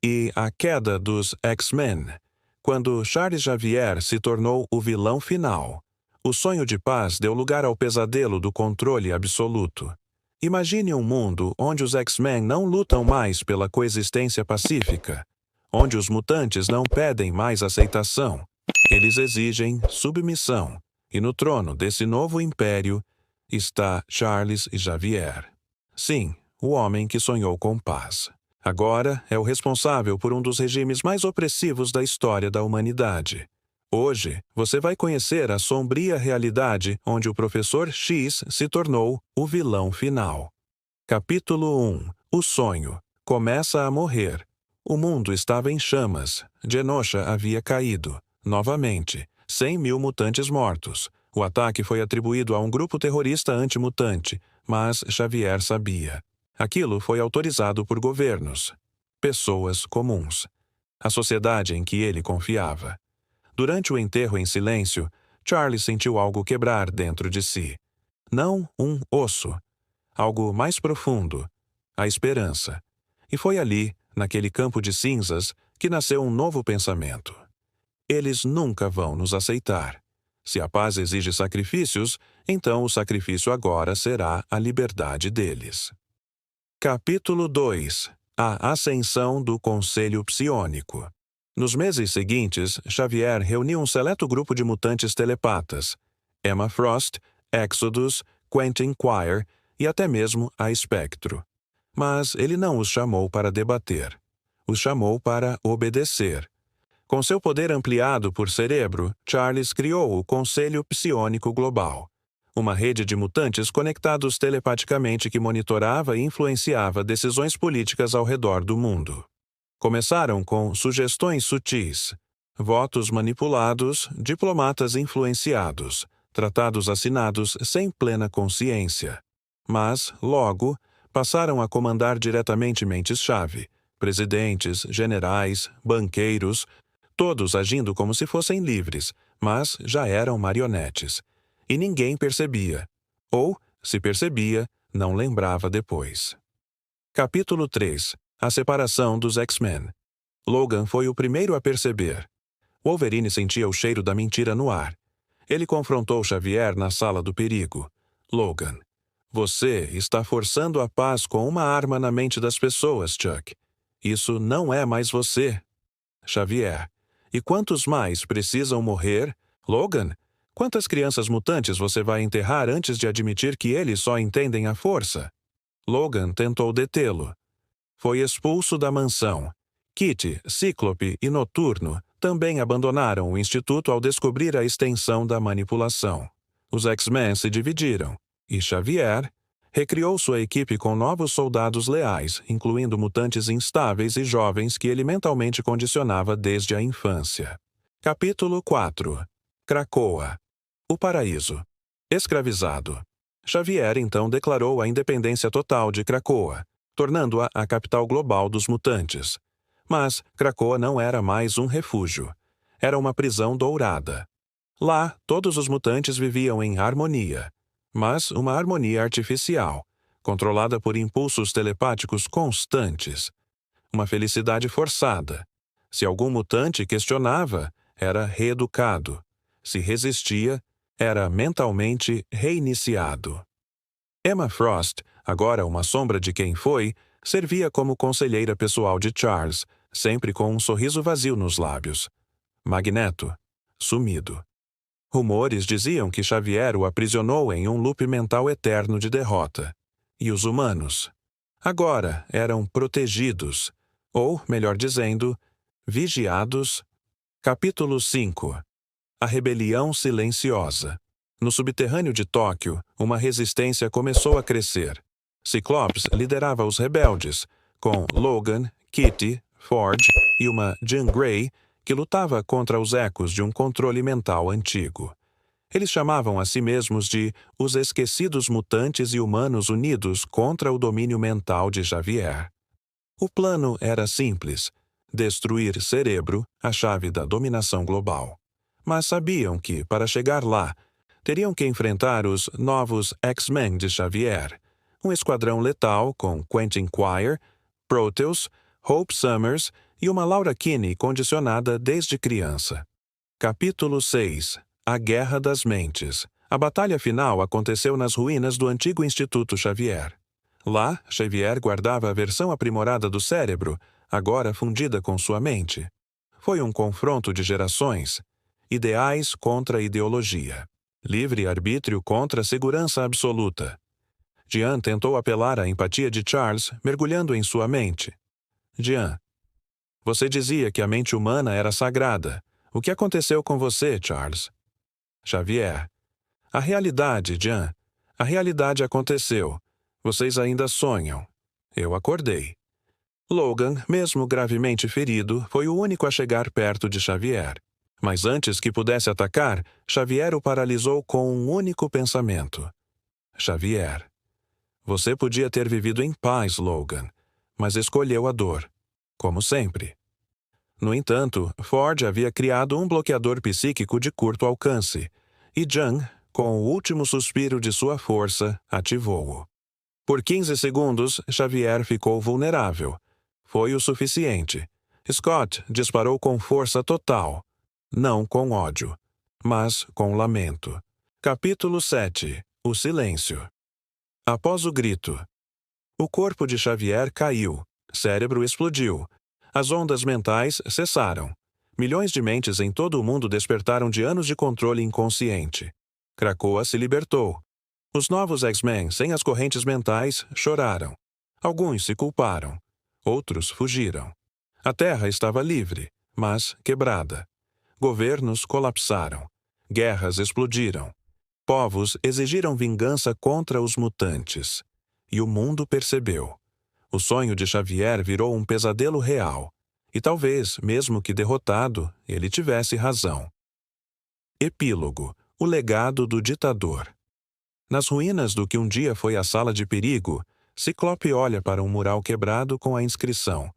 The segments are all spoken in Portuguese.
e a queda dos X-Men, quando Charles Xavier se tornou o vilão final. O sonho de paz deu lugar ao pesadelo do controle absoluto. Imagine um mundo onde os X-Men não lutam mais pela coexistência pacífica, onde os mutantes não pedem mais aceitação. Eles exigem submissão, e no trono desse novo império está Charles Xavier. Sim, o homem que sonhou com paz. Agora é o responsável por um dos regimes mais opressivos da história da humanidade. Hoje, você vai conhecer a sombria realidade onde o Professor X se tornou o vilão final. Capítulo 1. O sonho. Começa a morrer. O mundo estava em chamas. Genosha havia caído. Novamente, 100.000 mutantes mortos. O ataque foi atribuído a um grupo terrorista antimutante, mas Xavier sabia. Aquilo foi autorizado por governos, pessoas comuns, a sociedade em que ele confiava. Durante o enterro em silêncio, Charlie sentiu algo quebrar dentro de si. Não um osso, algo mais profundo, a esperança. E foi ali, naquele campo de cinzas, que nasceu um novo pensamento. Eles nunca vão nos aceitar. Se a paz exige sacrifícios, então o sacrifício agora será a liberdade deles. Capítulo 2. A ascensão do Conselho Psiônico. Nos meses seguintes, Xavier reuniu um seleto grupo de mutantes telepatas, Emma Frost, Exodus, Quentin Quire e até mesmo a Espectro. Mas ele não os chamou para debater. Os chamou para obedecer. Com seu poder ampliado por Cerebro, Charles criou o Conselho Psiônico Global, uma rede de mutantes conectados telepaticamente que monitorava e influenciava decisões políticas ao redor do mundo. Começaram com sugestões sutis, votos manipulados, diplomatas influenciados, tratados assinados sem plena consciência. Mas, logo, passaram a comandar diretamente mentes-chave, presidentes, generais, banqueiros, todos agindo como se fossem livres, mas já eram marionetes. E ninguém percebia. Ou, se percebia, não lembrava depois. Capítulo 3. A separação dos X-Men. Logan foi o primeiro a perceber. Wolverine sentia o cheiro da mentira no ar. Ele confrontou Xavier na sala do perigo. Logan, você está forçando a paz com uma arma na mente das pessoas, Chuck. Isso não é mais você. Xavier, e quantos mais precisam morrer? Logan, quantas crianças mutantes você vai enterrar antes de admitir que eles só entendem a força? Logan tentou detê-lo. Foi expulso da mansão. Kitty, Cíclope e Noturno também abandonaram o instituto ao descobrir a extensão da manipulação. Os X-Men se dividiram, e Xavier recriou sua equipe com novos soldados leais, incluindo mutantes instáveis e jovens que ele mentalmente condicionava desde a infância. Capítulo 4. Krakoa. O paraíso. Escravizado. Xavier então declarou a independência total de Krakoa, tornando-a a capital global dos mutantes. Mas Krakoa não era mais um refúgio. Era uma prisão dourada. Lá, todos os mutantes viviam em harmonia. Mas uma harmonia artificial, controlada por impulsos telepáticos constantes. Uma felicidade forçada. Se algum mutante questionava, era reeducado. Se resistia, era mentalmente reiniciado. Emma Frost, agora uma sombra de quem foi, servia como conselheira pessoal de Charles, sempre com um sorriso vazio nos lábios. Magneto, sumido. Rumores diziam que Xavier o aprisionou em um loop mental eterno de derrota. E os humanos? Agora eram protegidos, ou, melhor dizendo, vigiados. Capítulo 5. A rebelião silenciosa. No subterrâneo de Tóquio, uma resistência começou a crescer. Ciclopes liderava os rebeldes, com Logan, Kitty, Forge e uma Jean Grey que lutava contra os ecos de um controle mental antigo. Eles chamavam a si mesmos de os esquecidos mutantes e humanos unidos contra o domínio mental de Xavier. O plano era simples: destruir Cerebro, a chave da dominação global. Mas sabiam que, para chegar lá, teriam que enfrentar os novos X-Men de Xavier, um esquadrão letal com Quentin Quire, Proteus, Hope Summers e uma Laura Kinney condicionada desde criança. Capítulo 6. A Guerra das Mentes. A batalha final aconteceu nas ruínas do antigo Instituto Xavier. Lá, Xavier guardava a versão aprimorada do cérebro, agora fundida com sua mente. Foi um confronto de gerações. Ideais contra ideologia. Livre-arbítrio contra segurança absoluta. Jean tentou apelar à empatia de Charles, mergulhando em sua mente. Jean, você dizia que a mente humana era sagrada. O que aconteceu com você, Charles? Xavier. A realidade, Jean. A realidade aconteceu. Vocês ainda sonham. Eu acordei. Logan, mesmo gravemente ferido, foi o único a chegar perto de Xavier. Mas antes que pudesse atacar, Xavier o paralisou com um único pensamento. Xavier. Você podia ter vivido em paz, Logan, mas escolheu a dor, como sempre. No entanto, Ford havia criado um bloqueador psíquico de curto alcance, e Jean, com o último suspiro de sua força, ativou-o. Por 15 segundos, Xavier ficou vulnerável. Foi o suficiente. Scott disparou com força total, não com ódio, mas com lamento. Capítulo 7. O silêncio. Após o grito, o corpo de Xavier caiu, cérebro explodiu. As ondas mentais cessaram. Milhões de mentes em todo o mundo despertaram de anos de controle inconsciente. Krakoa se libertou. Os novos X-Men, sem as correntes mentais, choraram. Alguns se culparam. Outros fugiram. A Terra estava livre, mas quebrada. Governos colapsaram. Guerras explodiram. Povos exigiram vingança contra os mutantes. E o mundo percebeu. O sonho de Xavier virou um pesadelo real. E talvez, mesmo que derrotado, ele tivesse razão. Epílogo. O legado do ditador. Nas ruínas do que um dia foi a Sala de Perigo, Ciclope olha para um mural quebrado com a inscrição: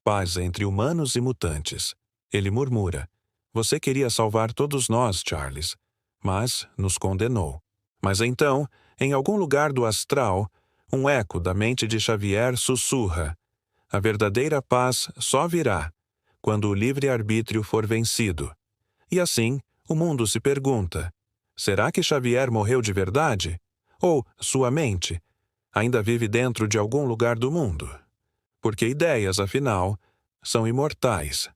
Paz entre humanos e mutantes. Ele murmura: Você queria salvar todos nós, Charles, mas nos condenou. Mas então, em algum lugar do astral, um eco da mente de Xavier sussurra: A verdadeira paz só virá quando o livre-arbítrio for vencido. E assim, o mundo se pergunta: será que Xavier morreu de verdade? Ou sua mente ainda vive dentro de algum lugar do mundo? Porque ideias, afinal, são imortais.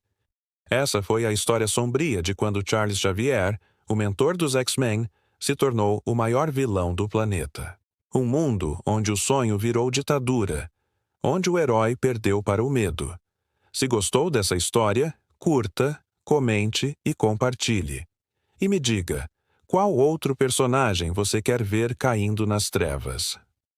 Essa foi a história sombria de quando Charles Xavier, o mentor dos X-Men, se tornou o maior vilão do planeta. Um mundo onde o sonho virou ditadura, onde o herói perdeu para o medo. Se gostou dessa história, curta, comente e compartilhe. E me diga, qual outro personagem você quer ver caindo nas trevas?